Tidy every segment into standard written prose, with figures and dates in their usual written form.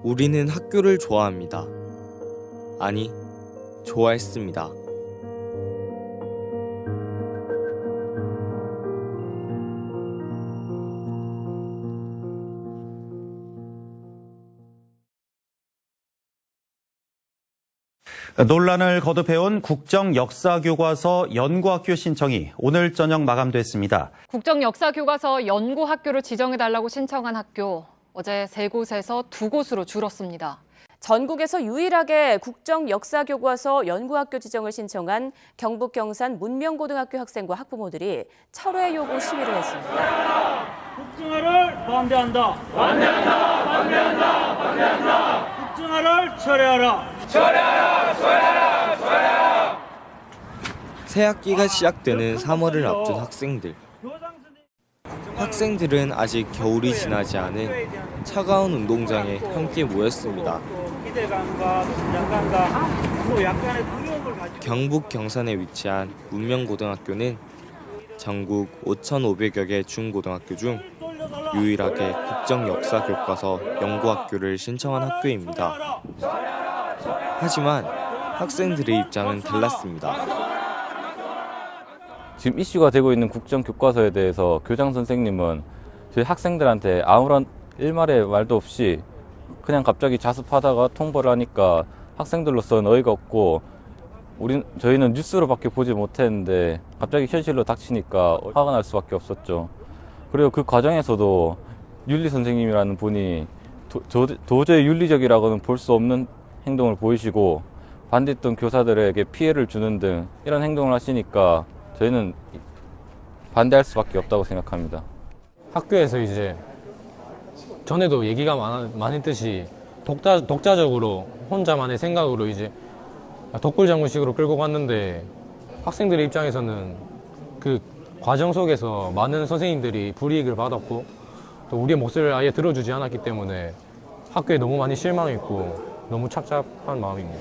우리는 학교를 좋아합니다. 아니, 좋아했습니다. 논란을 거듭해온 국정역사교과서 연구학교 신청이 오늘 저녁 마감됐습니다. 국정역사교과서 연구학교를 지정해달라고 신청한 학교, 어제 3곳에서 2곳으로 줄었습니다. 전국에서 유일하게 국정역사교과서 연구학교 지정을 신청한 경북 경산 문명고등학교 학생과 학부모들이 철회 요구 시위를 했습니다. 국정화를 반대한다. 반대한다. 반대한다. 반대한다. 국정화를 철회하라. 철회하라. 철회하라. 철회하라. 새 학기가 시작되는 3월을 앞둔 학생들은 아직 겨울이 지나지 않은 차가운 운동장에 함께 모였습니다. 경북 경산에 위치한 문명고등학교는 전국 5,500여 개 중고등학교 중 유일하게 국정역사교과서 연구학교를 신청한 학교입니다. 하지만 학생들의 입장은 달랐습니다. 지금 이슈가 되고 있는 국정교과서에 대해서 교장 선생님은 저희 학생들한테 아무런 일말의 말도 없이 그냥 갑자기 자습하다가 통보를 하니까 학생들로서는 어이가 없고 저희는 뉴스로밖에 보지 못했는데 갑자기 현실로 닥치니까 화가 날 수밖에 없었죠. 그리고 그 과정에서도 윤리 선생님이라는 분이 도저히 윤리적이라고는 볼 수 없는 행동을 보이시고 반대했던 교사들에게 피해를 주는 등 이런 행동을 하시니까 저희는 반대할 수밖에 없다고 생각합니다. 학교에서 이제 전에도 얘기가 많았듯이 독자적으로 혼자만의 생각으로 이제 덕불장군식으로 끌고 갔는데 학생들의 입장에서는 그 과정 속에서 많은 선생님들이 불이익을 받았고 또 우리의 몫을 아예 들어주지 않았기 때문에 학교에 너무 많이 실망했고 너무 착잡한 마음입니다.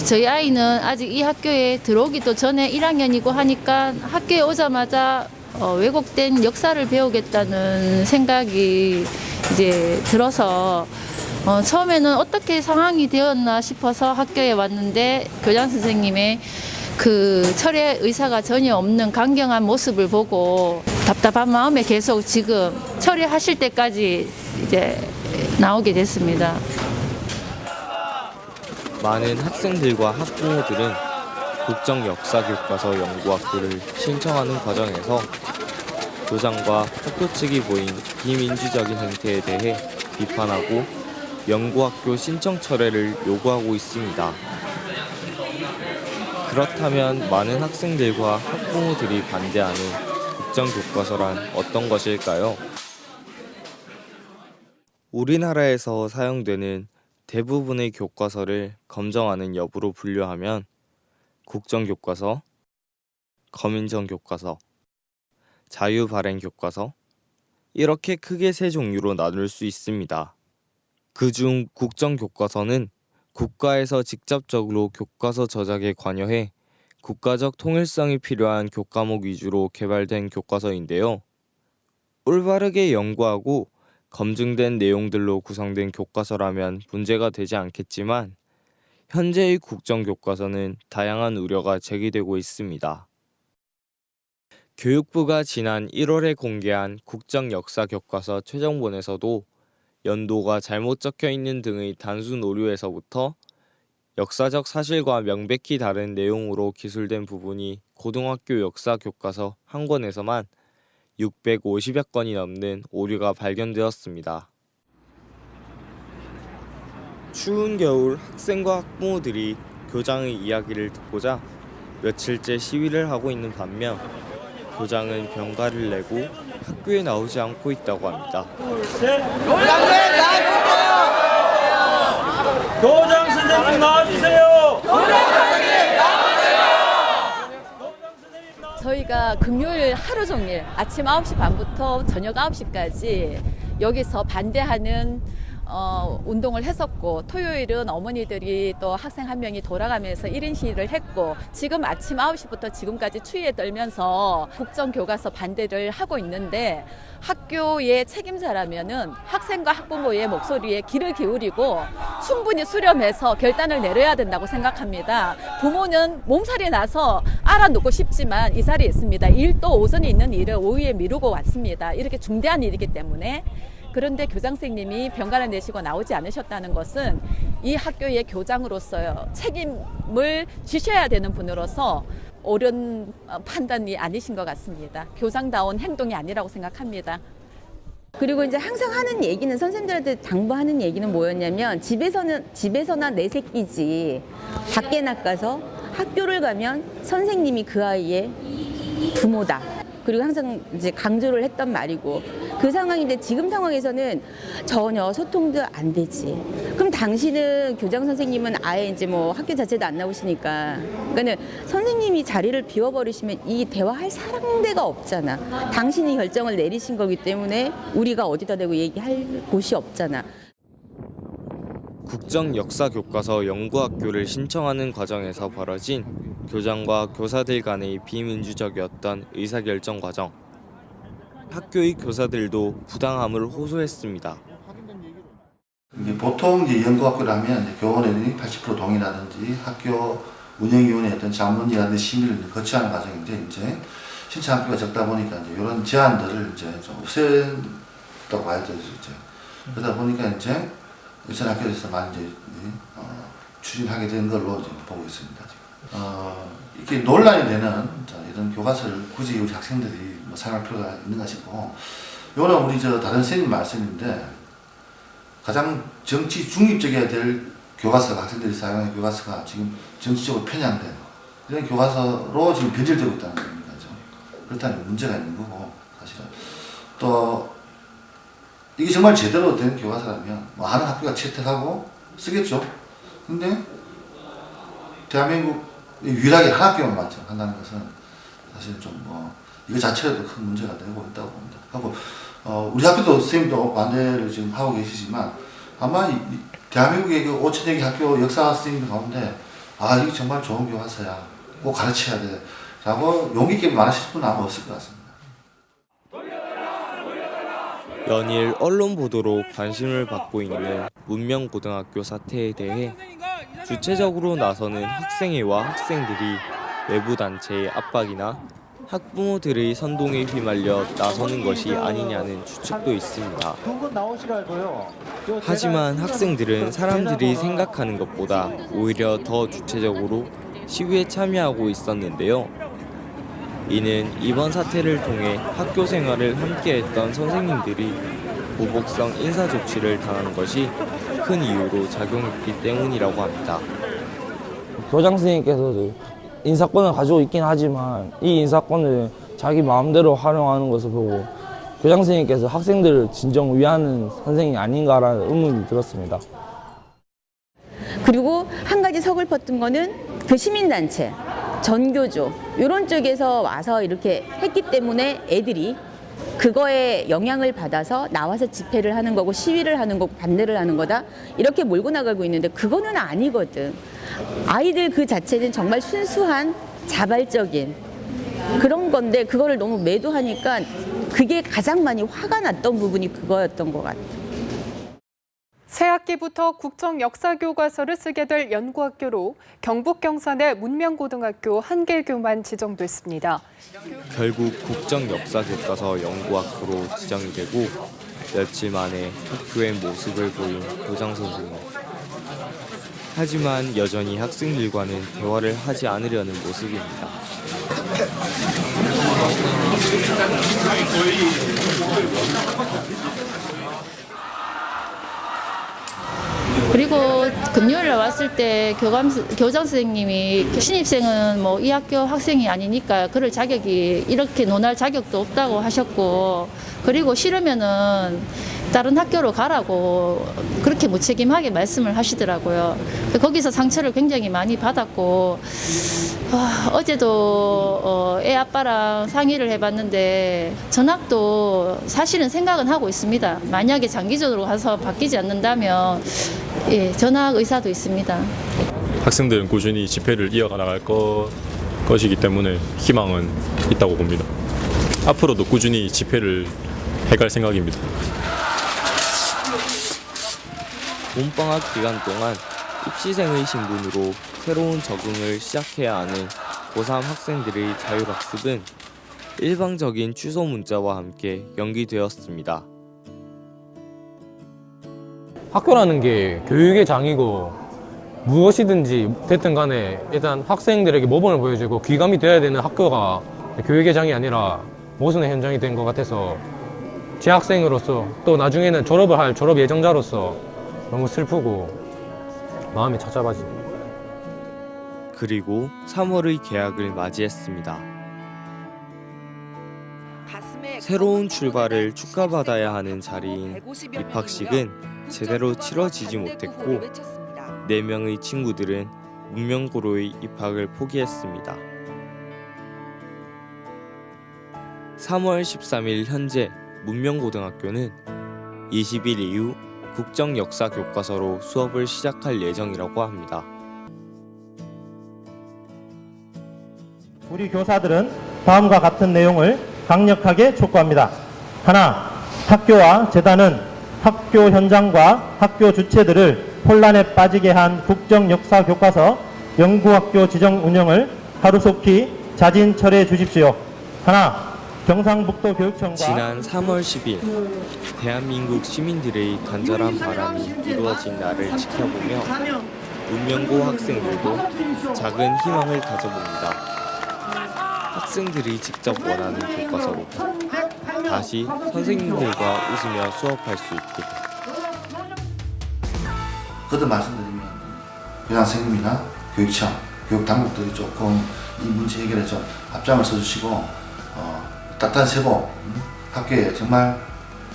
저희 아이는 아직 이 학교에 들어오기도 전에 1학년이고 하니까 학교에 오자마자 왜곡된 역사를 배우겠다는 생각이 이제 들어서 처음에는 어떻게 상황이 되었나 싶어서 학교에 왔는데 교장 선생님의 그 철회 의사가 전혀 없는 강경한 모습을 보고 답답한 마음에 계속 지금 철회하실 때까지 이제 나오게 됐습니다. 많은 학생들과 학부모들은 국정역사교과서 연구학교를 신청하는 과정에서 교장과 학교 측이 보인 비민주적인 행태에 대해 비판하고 연구학교 신청 철회를 요구하고 있습니다. 그렇다면 많은 학생들과 학부모들이 반대하는 국정교과서란 어떤 것일까요? 우리나라에서 사용되는 대부분의 교과서를 검정하는 여부로 분류하면 국정교과서, 검인정교과서, 자유발행교과서 이렇게 크게 3종류로 나눌 수 있습니다. 그중 국정교과서는 국가에서 직접적으로 교과서 저작에 관여해 국가적 통일성이 필요한 교과목 위주로 개발된 교과서인데요. 올바르게 연구하고 검증된 내용들로 구성된 교과서라면 문제가 되지 않겠지만 현재의 국정교과서는 다양한 우려가 제기되고 있습니다. 교육부가 지난 1월에 공개한 국정역사교과서 최종본에서도 연도가 잘못 적혀 있는 등의 단순 오류에서부터 역사적 사실과 명백히 다른 내용으로 기술된 부분이 고등학교 역사교과서 한 권에서만 650여 건이 넘는 오류가 발견되었습니다. 추운 겨울 학생과 학부모들이 교장의 이야기를 듣고자 며칠째 시위를 하고 있는 반면 교장은 병가를 내고 학교에 나오지 않고 있다고 합니다. 교장 선생님 나와주세요. 저희가 금요일 하루 종일 아침 9시 반부터 저녁 9시까지 여기서 반대하는 운동을 했었고 토요일은 어머니들이 또 학생 한 명이 돌아가면서 1인 시위를 했고 지금 아침 9시부터 지금까지 추위에 떨면서 국정교과서 반대를 하고 있는데 학교의 책임자라면은 학생과 학부모의 목소리에 귀를 기울이고 충분히 수렴해서 결단을 내려야 된다고 생각합니다. 부모는 몸살이 나서 알아놓고 싶지만 이 자리에 있습니다. 일도 오전에 있는 일을 오후에 미루고 왔습니다. 이렇게 중대한 일이기 때문에. 그런데 교장 선생님이 병가를 내시고 나오지 않으셨다는 것은 이 학교의 교장으로서 책임을 지셔야 되는 분으로서 옳은 판단이 아니신 것 같습니다. 교장다운 행동이 아니라고 생각합니다. 그리고 이제 항상 하는 얘기는 선생님들한테 당부하는 얘기는 뭐였냐면 집에서나 내 새끼지 밖에 나가서 학교를 가면 선생님이 그 아이의 부모다. 그리고 항상 이제 강조를 했던 말이고 그 상황인데 지금 상황에서는 전혀 소통도 안 되지. 그럼 당신은 교장 선생님은 아예 이제 뭐 학교 자체도 안 나오시니까 그러니까는 선생님이 자리를 비워버리시면 이 대화할 상대가 없잖아. 당신이 결정을 내리신 거기 때문에 우리가 어디다 대고 얘기할 곳이 없잖아. 국정역사교과서 연구학교를 신청하는 과정에서 벌어진 교장과 교사들 간의 비민주적이었던 의사결정 과정. 학교의 교사들도 부당함을 호소했습니다. 보통 이제 연구학교라면 교원회원이 80% 동의라든지 학교 운영위원회 어떤 자문위원회 심의를 거쳐하는 과정인데 이제 신청 학교가 적다 보니까 이제 이런 제한들을 이제 좀 없앤다고 봐야 되죠. 이제 그러다 보니까 이제 의사 학교에서 많이 이제 추진하게 된 걸로 지금 보고 있습니다. 이렇게 논란이 되는 이런 교과서를 굳이 우리 학생들이 뭐 사용할 필요가 있는가 싶고, 이거는 우리 다른 선생님 말씀인데 가장 정치 중립적이어야 될 교과서가 학생들이 사용하는 교과서가 지금 정치적으로 편향된 이런 교과서로 지금 변질되고 있다는 겁니다. 그렇다면 문제가 있는 거고 사실은 또 이게 정말 제대로 된 교과서라면 뭐 하는 학교가 채택하고 쓰겠죠. 근데 대한민국 유일하게 한 학교만 한다는 것은 사실 좀 뭐 이거 자체로도 큰 문제가 되고 있다고 봅니다. 하고 우리 학교도 선생님도 반대를 지금 하고 계시지만 아마 대한민국의 그 5천여 개 학교 역사 선생님들 가운데 이게 정말 좋은 교과서야, 꼭 가르쳐야 돼 라고 용기 있게 말하실 분은 아마 없을 것 같습니다. 연일 언론 보도로 관심을 받고 있는 문명고등학교 사태에 대해 주체적으로 나서는 학생회와 학생들이 외부 단체의 압박이나 학부모들의 선동에 휘말려 나서는 것이 아니냐는 추측도 있습니다. 하지만 학생들은 사람들이 생각하는 것보다 오히려 더 주체적으로 시위에 참여하고 있었는데요. 이는 이번 사태를 통해 학교 생활을 함께했던 선생님들이 보복성 인사조치를 당한 것이 큰 이유로 작용했기 때문이라고 합니다. 교장 선생님께서도 인사권을 가지고 있긴 하지만 이 인사권을 자기 마음대로 활용하는 것을 보고 교장 선생님께서 학생들을 진정 위하는 선생님이 아닌가라는 의문이 들었습니다. 그리고 한 가지 서글펐던 거는 그 시민단체, 전교조 이런 쪽에서 와서 이렇게 했기 때문에 애들이 그거에 영향을 받아서 나와서 집회를 하는 거고 시위를 하는 거고 반대를 하는 거다 이렇게 몰고 나가고 있는데 그거는 아니거든. 아이들 그 자체는 정말 순수한 자발적인 그런 건데 그거를 너무 매도하니까 그게 가장 많이 화가 났던 부분이 그거였던 것 같아요. 새 학기부터 국정역사교과서를 쓰게 될 연구학교로 경북 경산의 문명고등학교 1개교만 지정됐습니다. 결국 국정역사교과서 연구학교로 지정이 되고 며칠 만에 학교의 모습을 보인 교장 선생님. 하지만 여전히 학생들과는 대화를 하지 않으려는 모습입니다. 그리고 금요일에 왔을 때 교장 선생님이 신입생은 뭐 이 학교 학생이 아니니까 그럴 자격이 이렇게 논할 자격도 없다고 하셨고, 그리고 싫으면은 다른 학교로 가라고 그렇게 무책임하게 말씀을 하시더라고요. 거기서 상처를 굉장히 많이 받았고 어제도 애 아빠랑 상의를 해봤는데 전학도 사실은 생각은 하고 있습니다. 만약에 장기적으로 가서 바뀌지 않는다면 전학 의사도 있습니다. 학생들은 꾸준히 집회를 이어가 나갈 것이기 때문에 희망은 있다고 봅니다. 앞으로도 꾸준히 집회를 해갈 생각입니다. 봄방학 기간 동안 입시생의 신분으로 새로운 적응을 시작해야 하는 고3 학생들의 자율학습은 일방적인 취소 문자와 함께 연기되었습니다. 학교라는 게 교육의 장이고 무엇이든지 됐든 간에 일단 학생들에게 모범을 보여주고 귀감이 돼야 되는 학교가 교육의 장이 아니라 모순의 현장이 된 것 같아서 재학생으로서 또 나중에는 졸업을 할 졸업 예정자로서 너무 슬프고 마음이 착잡하지. 그리고 3월의 개학을 맞이했습니다. 새로운 출발을 축하받아야 하는 자리인 입학식은 제대로 치러지지 못했고 4명의 친구들은 문명고로의 입학을 포기했습니다. 3월 13일 현재 문명고등학교는 20일 이후 국정역사 교과서로 수업을 시작할 예정이라고 합니다. 우리 교사들은 다음과 같은 내용을 강력하게 촉구합니다. 하나, 학교와 재단은 학교 현장과 학교 주체들을 혼란에 빠지게 한 국정역사 교과서 연구학교 지정 운영을 하루속히 자진 철회해 주십시오. 하나, 경상북도 교육청과 지난 3월 10일 대한민국 시민들의 간절한 바람이 이루어진 날을 지켜보며 문명고 학생들도 작은 희망을 가져봅니다. 학생들이 직접 원하는 교과서로 다시 선생님들과 웃으며 수업할 수 있게. 거듭 말씀드리면 교장 선생님이나 교육청, 교육당국들이 조금 이 문제 해결에 좀 앞장을 서주시고 따뜻한 새봄 학교에 정말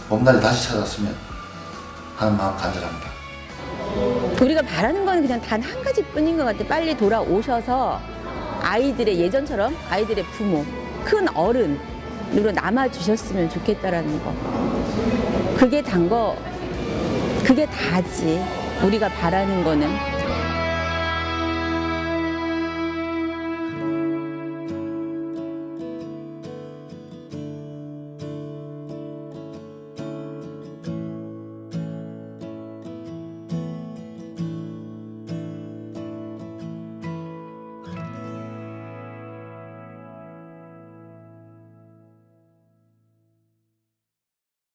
봄날이 다시 찾아왔으면 하는 마음 간절합니다. 우리가 바라는 건 그냥 단 한 가지뿐인 것 같아. 빨리 돌아오셔서 아이들의 예전처럼 아이들의 부모, 큰 어른으로 남아주셨으면 좋겠다라는 거. 그게 다지. 우리가 바라는 거는.